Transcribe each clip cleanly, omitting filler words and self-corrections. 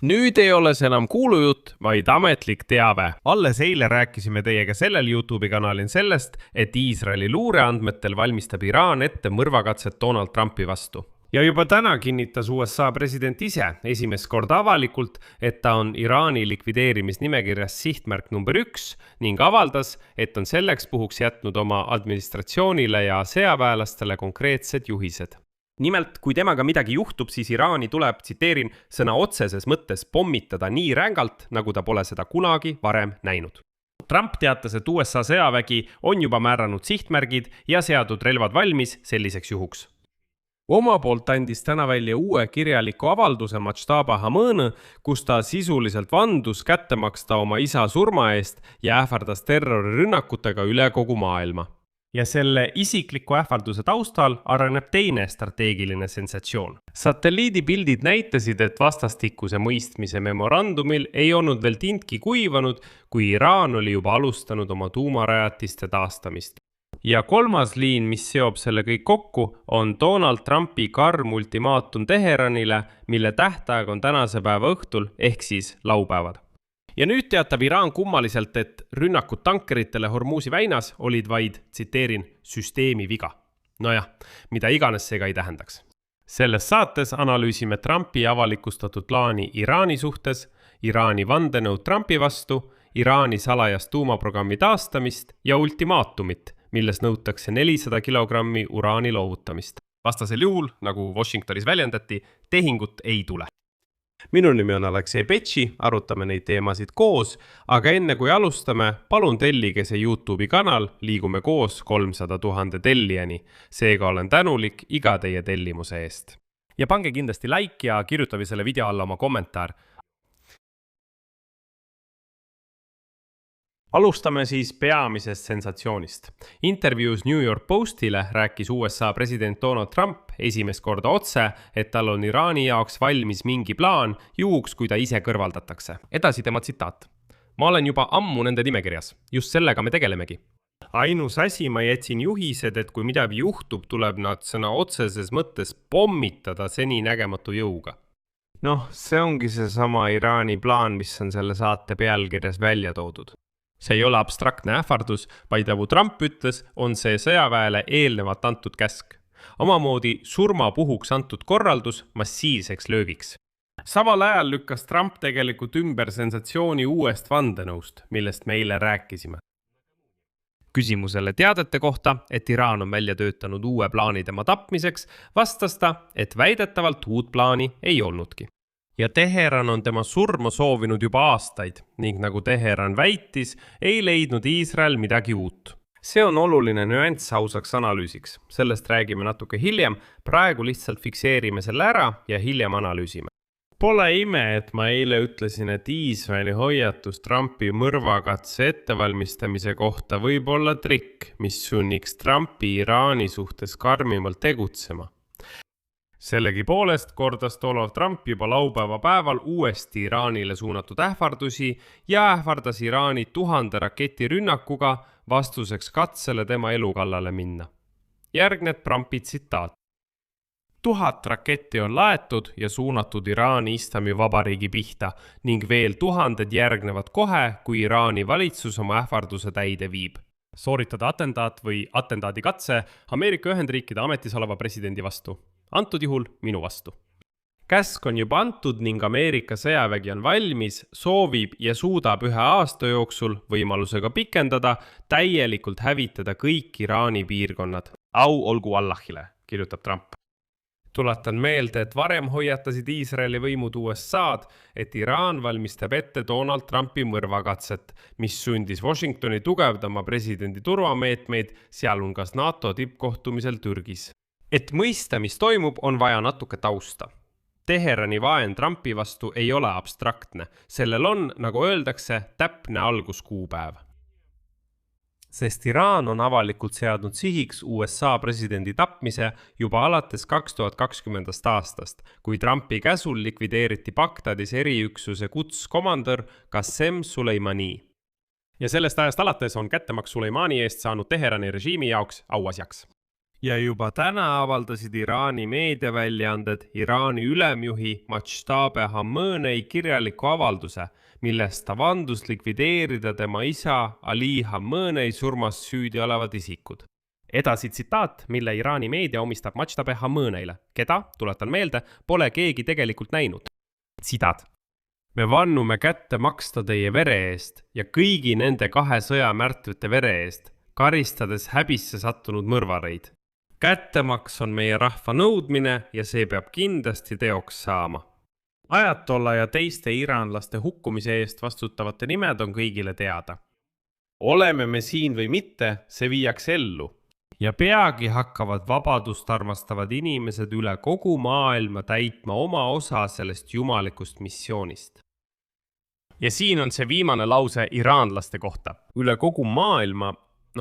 Nüüd ei ole see enam kuulujutt, vaid ametlik teave. Alles eile rääkisime teiega sellel YouTube'i kanalil sellest, et Iisraeli luureandmetel valmistab Iraan ette mõrvakatset Donald Trumpi vastu. Ja juba täna kinnitas USA president ise esimest korda avalikult, et ta on Iraani likvideerimisnimekirjas sihtmärk number 1 ning avaldas, et on selleks puhuks jätnud oma administratsioonile ja sõjaväelastele konkreetsed juhised. Nimelt, kui temaga midagi juhtub, siis Iraani tuleb, tsiteerin, sõna otseses mõttes pommitada nii rängalt, nagu ta pole seda kunagi varem näinud. Trump teatas, et USA sõjavägi on juba määranud sihtmärgid ja seadud relvad valmis selliseks juhuks. Oma poolt andis täna välja uue kirjaliku avalduse Majtaba Hamõne, kus ta sisuliselt vandus kätte maksta oma isa surma eest ja ähvardas terrorirünnakutega üle kogu maailma. Ja selle isikliku ähvarduse taustal areneb teine strateegiline sensatsioon. Satelliidipildid näitasid, et vastastikuse mõistmise memorandumil ei olnud veel tintki kuivanud, kui Iraan oli juba alustanud oma tuumarajatiste taastamist. Ja kolmas liin, mis seob selle kõik kokku, on Donald Trumpi karm ultimaatum Teheranile, mille tähtaeg on tänase päeva õhtul ehk siis laupäevad. Ja nüüd teatab Iraan kummaliselt, et rünnakud tankeritele Hormuzi väinas olid vaid, tsiteerin, süsteemi viga. Nojah, mida iganes see ka ei tähendaks. Selles saates analüüsime Trumpi avalikustatud plaani Iraani suhtes, Iraani vandenõud Trumpi vastu, Iraani salajast tuumaprogrammi taastamist ja ultimaatumit, milles nõutakse 400 kilogrammi uraani loovutamist. Vastasel juhul, nagu Washingtonis väljendati, tehingut ei tule. Minu nimi on Aleksei Petši, arutame neid teemasid koos, aga enne kui alustame, palun tellige see YouTube'i kanal, liigume koos 300 000 tellijani. Seega olen tänulik iga teie tellimuse eest. Ja pange kindlasti like ja kirjutame selle video alla oma kommentaar. Alustame siis peamisest sensatsioonist. Intervjuus New York Postile rääkis USA president Donald Trump esimest korda otse, et tal on Iraani jaoks valmis mingi plaan juhuks, kui ta ise kõrvaldatakse. Edasi tema tsitaat. Ma olen juba ammu nende nimekirjas. Just sellega me tegelemegi. Ainus asi, ma jätsin juhised, et kui midagi juhtub, tuleb nad sõna otseses mõttes pommitada seni nägematu jõuga. See ongi see sama Iraani plaan, mis on selle saate pealkirjas välja toodud. See ei ole abstraktne ähvardus, vaid nagu Trump ütles, on see sõjaväele eelnevalt antud käsk. Omamoodi surmapuhuks antud korraldus massiivseks löögiks. Samal ajal lükkas Trump tegelikult ümber sensatsiooni uuest vandenõust, millest me eile rääkisime. Küsimusele teadete kohta, et Iraan on välja töötanud uue plaani tema tapmiseks, vastas ta, et väidetavalt uut plaani ei olnudki. Ja Teheran on tema surma soovinud juba aastaid ning nagu Teheran väitis, ei leidnud Iisrael midagi uut. See on oluline nüanss ausaks analüüsiks. Sellest räägime natuke hiljem, praegu lihtsalt fikseerime selle ära ja hiljem analüüsime. Pole ime, et ma eile ütlesin, et Iisraeli hoiatus Trumpi mõrvakatse ettevalmistamise kohta võib olla trikk, mis sunniks Trumpi Iraani suhtes karmimalt tegutsema. Sellegi poolest kordas Donald Trump juba laupäeva päeval uuesti Iraanile suunatud ähvardusi ja ähvardas Iraani 1000 raketi rünnakuga vastuseks katsele tema elu kallale minna. Järgneb Trumpi tsitaat. 1000 raketti on laetud ja suunatud Iraani Islamivabariigi pihta ning veel 1000 järgnevad kohe, kui Iraani valitsus oma ähvarduse täide viib. Sooritada atentaat või atentaadi katse Ameerika Ühendriikide ametis oleva presidendi vastu. Antud juhul minu vastu. Käsk on juba antud ning Ameerika sõjavägi on valmis, soovib ja suudab 1 aasta jooksul võimalusega pikendada, täielikult hävitada kõik Iraani piirkonnad. Au olgu Allahile, kirjutab Trump. Tuletan meelde, et varem hoiatasid Iisraeli võimud USA'd, et Iraan valmistab ette Donald Trumpi mõrvakatset, mis sundis Washingtoni tugevdama presidendi turvameetmeid, sealhulgas NATO tippkohtumisel Türgis. Et mõista, mis toimub, on vaja natuke tausta. Teherani vaen Trumpi vastu ei ole abstraktne. Sellel on, nagu öeldakse, täpne alguskuupäev. Sest Iraan on avalikult seadnud sihiks USA presidendi tapmise juba alates 2020. aastast, kui Trumpi käsul likvideeriti Bagdadis eriüksuse kutskomandör Qasem Soleimani. Ja sellest ajast alates on kättemaks Soleimani eest saanud Teherani režiimi jaoks auasjaks. ja juba täna avaldasid Iraani meediaväljaanded Iraani ülemjuhi Mojtaba Khamenei kirjaliku avalduse, milles ta vandus likvideerida tema isa Ali Khamenei surmas süüdi olevad isikud. Edasi tsitaat, mille Iraani meedia omistab Mojtaba Khameneile, keda, tuletan meelde, pole keegi tegelikult näinud. Tsitaat. Me vannume kätte maksta teie vere eest ja kõigi nende 2 sõjamärtvete vere eest, karistades häbisse sattunud mõrvareid. Kättemaks on meie rahva nõudmine ja see peab kindlasti teoks saama. Ajatolla ja teiste iraanlaste hukkumise eest vastutavate nimed on kõigile teada. Oleme me siin või mitte, see viiakse ellu. Ja peagi hakkavad vabadust armastavad inimesed üle kogu maailma täitma oma osa sellest jumalikust missioonist. Ja siin on see viimane lause iraanlaste kohta. Üle kogu maailma,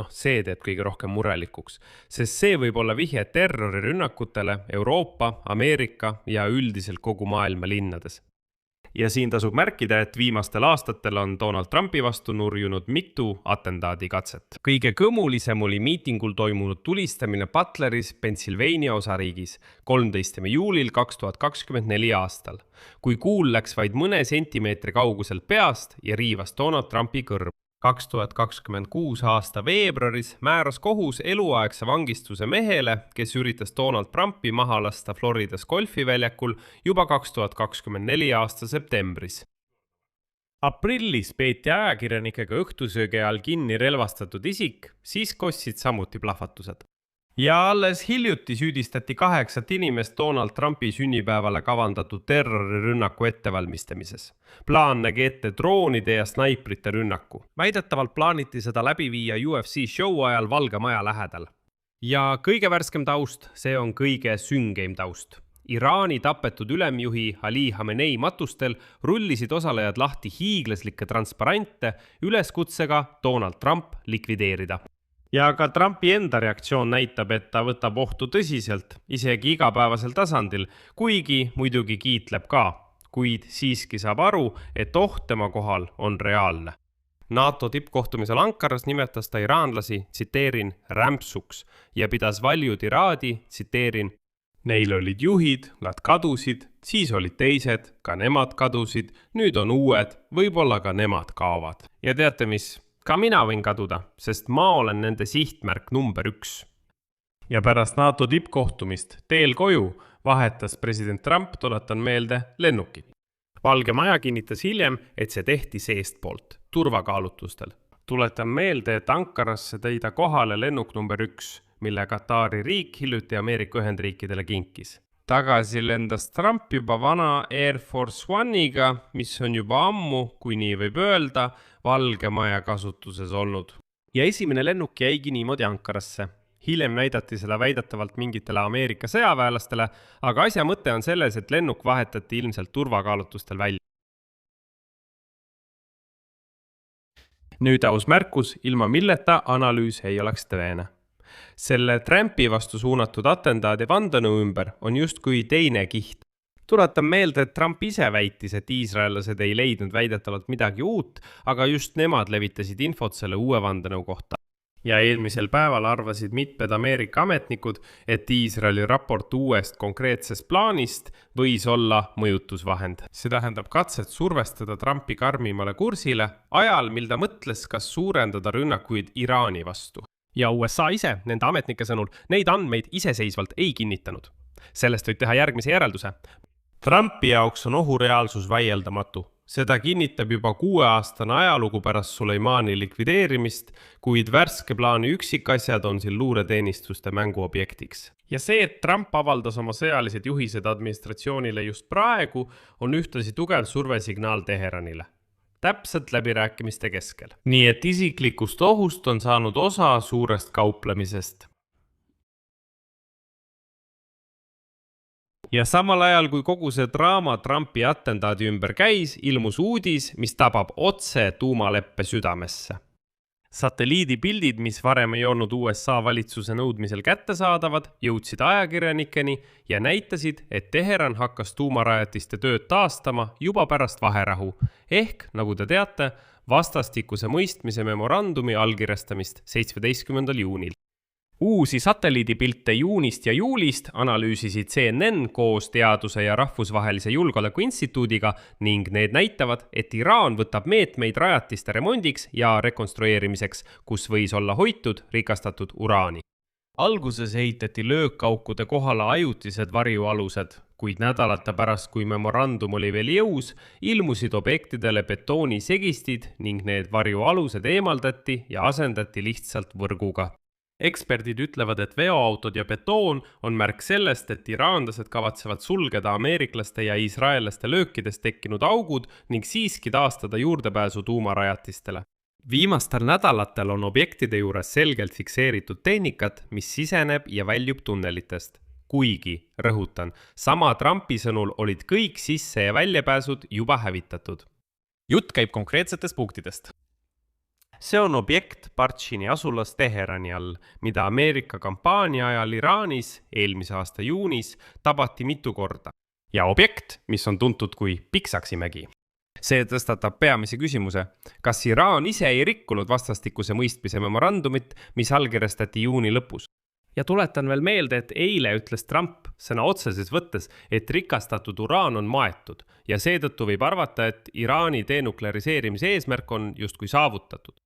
see teeb kõige rohkem murelikuks, sest see võib olla vihje terrorirünnakutele Euroopa, Ameerika ja üldiselt kogu maailma linnades. Ja siin tasub märkida, et viimastel aastatel on Donald Trumpi vastu nurjunud mitu atentaadikatset. Kõige kõmulisem oli miitingul toimunud tulistamine Butleris, Pennsylvania osariigis 13. juulil 2024 aastal, kui kuul läks vaid mõne sentimeetri kauguselt peast ja riivas Donald Trumpi kõrv. 2026 aasta veebruaris määras kohus eluaegse vangistuse mehele, kes üritas Donald Trumpi maha lasta Floridas golfiväljakul juba 2024 aasta septembris. Aprillis peeti ajakirjanikega õhtusöögi ajal kinni relvastatud isik, siis kostsid samuti plahvatused. Ja alles hiljuti süüdistati 8 inimest Donald Trumpi sünnipäevale kavandatud terrorirünnaku ettevalmistamises. Plaan nägi ette droonide ja snaiprite rünnaku. Väidetavalt plaaniti seda läbi viia UFC show ajal Valge Maja lähedal. Ja kõige värskem taust, see on kõige süngeim taust. Iraani tapetud ülemjuhi Ali Khamenei matustel rullisid osalejad lahti hiiglaslikke transparente üleskutsega Donald Trump likvideerida. Ja ka Trumpi enda reaktsioon näitab, et ta võtab ohtu tõsiselt, isegi igapäevasel tasandil, kuigi muidugi kiitleb ka, kuid siiski saab aru, et oht tema kohal on reaalne. NATO tippkohtumisel Ankaras nimetas ta iraanlasi, tsiteerin, rämpsuks ja pidas valju tiraadi, tsiteerin, neil olid juhid, nad kadusid, siis olid teised, ka nemad kadusid, nüüd on uued, võib-olla ka nemad kaovad. Ja teate mis? Ka mina võin kaduda, sest ma olen nende sihtmärk number 1. Ja pärast NATO tippkohtumist teel koju vahetas president Trump, tuletan meelde, lennukit. Valge Maja kinnitas hiljem, et see tehti seestpoolt, turvakaalutlustel. Tuletan meelde, et Ankarasse tõi ta kohale lennuk number 1, mille Katari riik hiljuti Ameerika Ühendriikidele kinkis. Tagasi lendas Trump juba vana Air Force One'iga, mis on juba ammu, kui nii võib öelda, Valge Maja kasutuses olnud. Ja esimene lennuk jäigi niimoodi Ankarasse. Hiljem näidati seda väidetavalt mingitele Ameerika sõjaväelastele, aga asja mõte on selles, et lennuk vahetati ilmselt turvakaalutustel välja. Nüüd aus märkus, ilma milleta analüüs ei oleks tõene. Selle Trumpi vastu suunatud atentaadi vandenõu ümber on justkui teine kiht. Tuletan meelde, et Trump ise väitis, et iisraellased ei leidnud väidetavalt midagi uut, aga just nemad levitasid infot selle uue vandenõu kohta. Ja eelmisel päeval arvasid mitmed Ameerika ametnikud, et Iisraeli raport uuest konkreetsest plaanist võis olla mõjutusvahend. See tähendab katset survestada Trumpi karmimale kursile ajal, mil ta mõtles, kas suurendada rünnakuid Iraani vastu. Ja USA ise, nende ametnike sõnul, neid andmeid iseseisvalt ei kinnitanud. Sellest võib teha järgmise järelduse. Trumpi jaoks on ohureaalsus väieldamatu. Seda kinnitab juba 6-aastane ajalugu pärast Suleimani likvideerimist, kuid värske plaani üksikasjad on siin luureteenistuste mänguobjektiks. Ja see, et Trump avaldas oma sõjalised juhised administratsioonile just praegu, on ühtlasi tugev survesignaal Teheranile. Täpselt läbirääkimiste keskel. Nii et isiklikust ohust on saanud osa suurest kauplemisest. Ja samal ajal, kui kogu see draama Trumpi atentaadi ümber käis, ilmus uudis, mis tabab otse tuumaleppe südamesse. Satelliidipildid, mis varem ei olnud USA valitsuse nõudmisel kättesaadavad, jõudsid ajakirjanikeni ja näitasid, et Teheran hakkas tuumarajatiste tööd taastama juba pärast vaherahu, ehk, nagu te teate, vastastikuse mõistmise memorandumi allkirjastamist 17. juunil. Uusi satelliidipilte juunist ja juulist analüüsisid CNN koos teaduse ja rahvusvahelise julgeoleku instituudiga ning need näitavad, et Iraan võtab meetmeid rajatiste remondiks ja rekonstrueerimiseks, kus võis olla hoitud rikastatud uraani. Alguses ehitati löökaukude kohale ajutised varjualused, kuid nädalate pärast, kui memorandum oli veel jõus, ilmusid objektidele betoonisegistid ning need varjualused eemaldati ja asendati lihtsalt võrguga. Eksperdid ütlevad, et veoautod ja betoon on märk sellest, et iraanlased kavatsevad sulgeda ameeriklaste ja iisraellaste löökidest tekkinud augud ning siiski taastada juurdepääsu tuumarajatistele. Viimastel nädalatel on objektide juures selgelt fikseeritud tehnikat, mis siseneb ja väljub tunnelitest. Kuigi, rõhutan, sama Trumpi sõnul olid kõik sisse- ja väljapääsud juba hävitatud. Jutt käib konkreetsetest punktidest. See on objekt Partšini asulas Teherani all, mida Ameerika kampaania ajal Iraanis eelmise aasta juunis tabati mitu korda. Ja objekt, mis on tuntud kui Piksaksimägi. See tõstatab peamise küsimuse, kas Iraan ise ei rikkunud vastastikuse mõistmise memorandumit, mis allkirjastati juuni lõpus. Ja tuletan veel meelde, et eile ütles Trump sõna otseses võttes, et rikastatud uraan on maetud ja seetõttu võib arvata, et Iraani denukleariseerimise eesmärk on justkui saavutatud.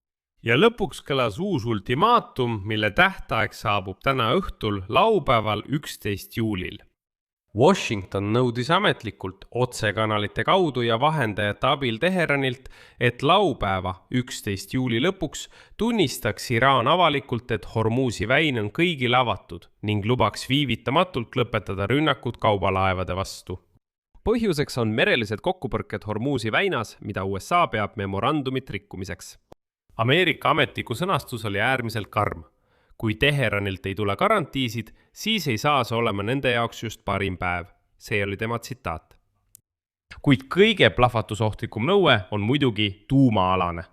Ja lõpuks kõlas uus ultimaatum, mille tähtaeg saabub täna õhtul laupäeval 11. juulil. Washington nõudis ametlikult otsekanalite kaudu ja vahendajate abil Teheranilt, et laupäeva 11. juuli lõpuks tunnistaks Iraan avalikult, et Hormuzi väin on kõigile avatud ning lubaks viivitamatult lõpetada rünnakud kaubalaevade vastu. Põhjuseks on merelised kokkupõrked Hormuzi väinas, mida USA peab memorandumit rikkumiseks. Ameerika ametliku sõnastus oli äärmiselt karm. Kui Teheranilt ei tule garantiisid, siis ei saa see olema nende jaoks just parim päev. See oli tema tsitaat. Kuid kõige plahvatusohtlikum nõue on muidugi tuumaalane.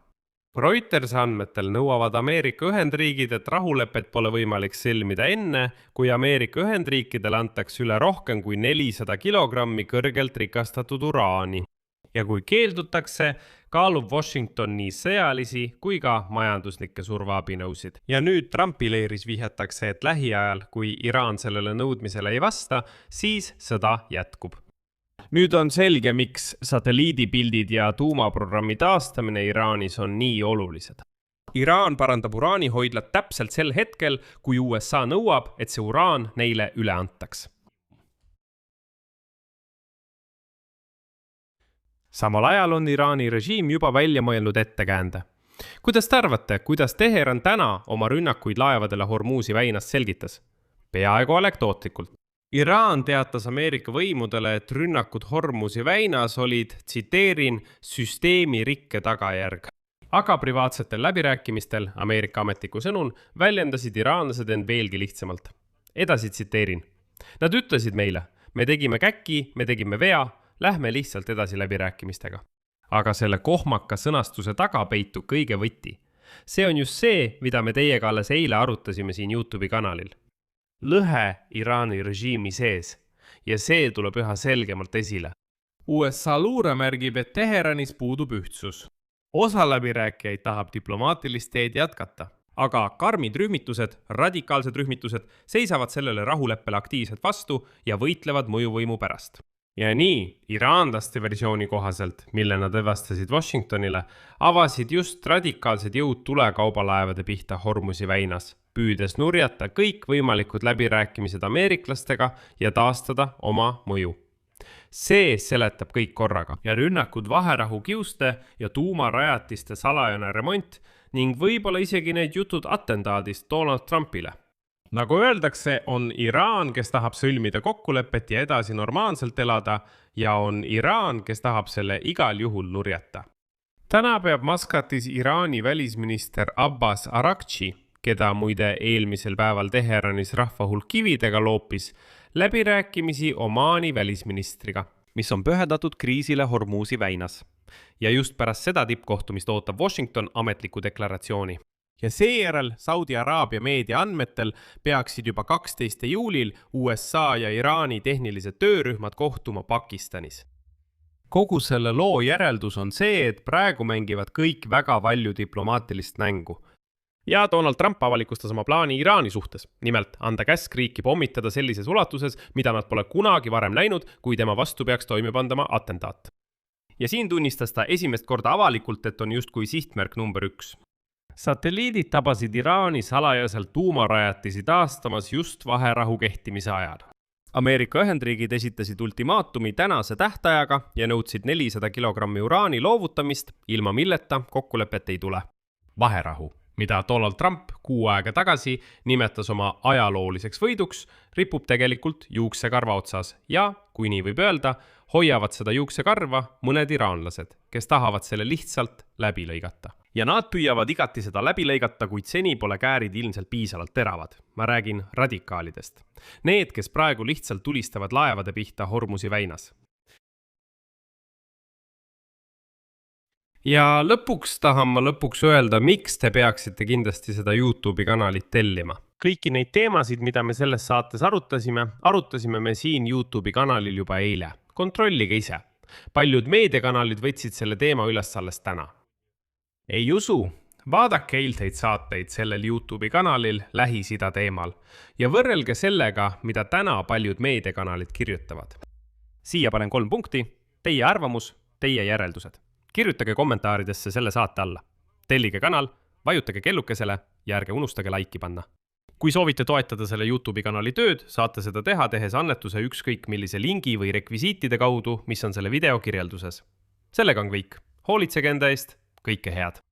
Reuters andmetel nõuavad Ameerika Ühendriigid, et rahulepet pole võimalik sõlmida enne, kui Ameerika Ühendriikidele antakse üle rohkem kui 400 kilogrammi kõrgelt rikastatud uraani. Ja kui keeldutakse, kaalub Washington nii sõjalisi kui ka majanduslikke surveabinõusid. Ja nüüd Trumpi leiris vihjatakse, et lähiajal, kui Iraan sellele nõudmisele ei vasta, siis sõda jätkub. Nüüd on selge, miks satelliidipildid ja tuumaprogrammi taastamine Iraanis on nii olulised. Iraan parandab uraanihoidlat täpselt sel hetkel, kui USA nõuab, et see uraan neile üle antaks. Samal ajal on Iraani režiim juba välja mõelnud ettekäände. Kuidas te arvate, kuidas Teheran täna oma rünnakuid laevadele Hormuzi väinast selgitas? Peaaegu anekdootlikult. Iraan teatas Ameerika võimudele, et rünnakud Hormuzi väinas olid, tsiteerin, süsteemi rikke tagajärg. Aga privaatsetel läbirääkimistel Ameerika ametliku sõnul väljendasid iraanlased end veelgi lihtsamalt. Edasi tsiteerin. Nad ütlesid meile, me tegime käki, me tegime vea, lähme lihtsalt edasi läbirääkimistega. Aga selle kohmaka sõnastuse taga peitub kõige võti. See on just see, mida me teiega alles eile arutasime siin YouTube'i kanalil. Lõhe Iraani režiimi sees. Ja see tuleb üha selgemalt esile. USA luure märgib, et Teheranis puudub ühtsus. Osa läbirääkijaid tahab diplomaatilist teed jätkata. Aga karmid rühmitused, radikaalsed rühmitused seisavad sellele rahuleppele aktiivselt vastu ja võitlevad mõjuvõimu pärast. Ja nii, iraanlaste versiooni kohaselt, mille nad edastasid Washingtonile, avasid just radikaalsed jõud tulekaubalaevade pihta Hormuzi väinas, püüdes nurjata kõik võimalikud läbirääkimised ameeriklastega ja taastada oma mõju. See seletab kõik korraga ja rünnakud vaherahu kiuste ja tuumarajatiste salajane remont ning võib-olla isegi need jutud atentaadist Donald Trumpile. Nagu öeldakse, on Iraan, kes tahab sõlmida kokkulepet ja edasi normaalselt elada, ja on Iraan, kes tahab selle igal juhul nurjata. Täna peab Maskatis Iraani välisminister Abbas Araghchi, keda muide eelmisel päeval Teheranis rahva hulk kividega loopis, läbirääkimisi Omaani välisministriga, mis on pühendatud kriisile Hormuzi väinas. Ja just pärast seda tippkohtumist ootab Washington ametliku deklaratsiooni. Ja seejärel Saudi Araabia meedia andmetel peaksid juba 12. juulil USA ja Iraani tehnilised töörühmad kohtuma Pakistanis. Kogu selle loo järeldus on see, et praegu mängivad kõik väga palju diplomaatilist mängu. ja Donald Trump avalikustas oma plaani Iraani suhtes. Nimelt anda käsk riiki pommitada sellises ulatuses, mida nad pole kunagi varem näinud, kui tema vastu peaks toime pandama atentaat. Ja siin tunnistas ta esimest korda avalikult, et on justkui sihtmärk number 1. Satelliidid tabasid Iraani salajaselt tuumarajatisi taastamas just vaherahu kehtimise ajal. Ameerika Ühendriigid esitasid ultimaatumi tänase tähtajaga ja nõudsid 400 kilogrammi uraani loovutamist, ilma milleta kokkulepet ei tule. Vaherahu, mida Donald Trump 6 aega tagasi nimetas oma ajalooliseks võiduks, ripub tegelikult juuksekarva otsas ja, kui nii võib öelda, hoiavad seda juuksekarva mõned iraanlased, kes tahavad selle lihtsalt läbi lõigata. Ja nad püüavad igati seda läbi lõigata, kuid seni pole käärid ilmselt piisavalt teravad. Ma räägin radikaalidest. Need, kes praegu lihtsalt tulistavad laevade pihta Hormuzi väinas. Ja lõpuks tahan ma öelda, miks te peaksite kindlasti seda YouTube'i kanalit tellima. Kõiki neid teemasid, mida me selles saates arutasime me siin YouTube'i kanalil juba eile. Kontrollige ise. Paljud meediakanalid võtsid selle teema üles alles täna. Ei usu, vaadake eilseid saateid sellel YouTube'i kanalil Lähis-Ida teemal ja võrrelge sellega, mida täna paljud meediakanalid kirjutavad. Siia panen 3 punkti, teie arvamus, teie järeldused. Kirjutage kommentaaridesse selle saate alla. Tellige kanal, vajutage kellukesele ja ärge unustage laiki panna. Kui soovite toetada selle YouTube'i kanali tööd, saate seda teha tehes annetuse ükskõik millise lingi või rekvisiitide kaudu, mis on selle video kirjelduses. Sellega on kõik. Hoolitsege enda eest, kõike head!